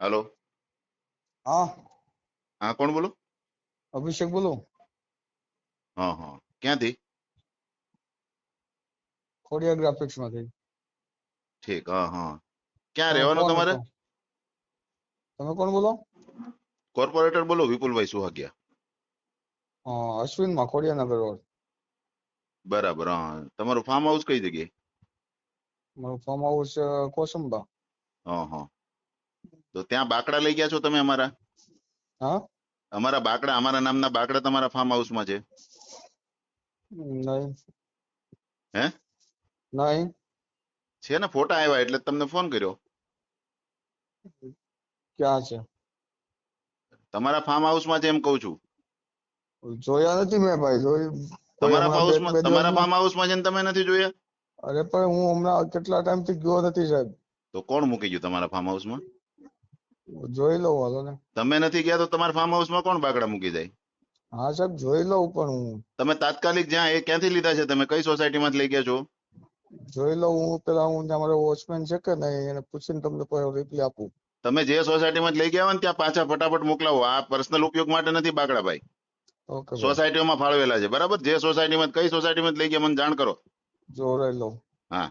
Hello. हाँ हाँ, કોણ બોલો? અભિષેક બોલો. હા હા, ક્યાંથી? ખોડિયા ગ્રાફિક્સ માંથી. ઠીક. હા હા, ક્યાં તમે રહેવાનું કોણ તમારે? હતો? તમે કોણ બોલો? કોર્પોરેટર બોલો, વિપુલભાઈ સુહાગિયા. અશ્વિન માં ખોડિયાનગર રોડ. બરાબર. હા, તમારું ફાર્મ હાઉસ કઈ જગ્યાએ? મારું ફાર્મ હાઉસ કોસંબા. હા હા, તો ત્યાં બાકડા લઈ ગયા છો તમે અમારા? હા અમારા બાકડા, અમારા નામના બાકડા તમારા ફાર્મ હાઉસમાં છે? નહીં હે? નહીં. છે ને, ફોટા આવ્યા એટલે જ તમને ફોન કર્યો. ક્યાં છે? તમારા ફાર્મ હાઉસમાં છે એમ કહું છું. જોયા નથી મેં ભાઈ. જોઈ કોઈ તમારા હમણાં બે તમારા દિવસમાં. ફાર્મ હાઉસમાં છે ને તમે નથી જોયા? અરે પણ હું હમણાં કેટલા ટાઈમ થી ગયો નથી સાહેબ. તો કોણ મૂકી ગયું તમારા ફાર્મ હાઉસમાં? જોઈ લઉં હાલો ને. તમે નથી ગયા તો તમારા ફાર્મ હાઉસમાં કોણ બાકડા મૂકી જાય? હા સાહેબ જોઈ લઉં પણ હું. તમે તાત્કાલિક જ્યાં એ ક્યાંથી લીધા છે? તમે કઈ સોસાયટીમાંથી લઈ ગયા છો? જોઈ લઉં હું. પેલા હું ત્યાં મારો વોચમેન છે કે નહીં એને પૂછીને તમને રિપ્લાય આપું. તમે જે સોસાયટીમાં લઈ ગયા હોય ને ત્યાં પાછા ફટાફટ મોકલાવો. આ પર્સનલ ઉપયોગ માટે નથી બાકડા ભાઈ, ઓકે ભાઈ. સોસાયટીઓમાં ફાળવેલા છે. બરાબર? જે સોસાયટીમાં, કઈ સોસાયટીમાં લઈ ગયા મને જાણ કરો. જોઈ લઉં. હા.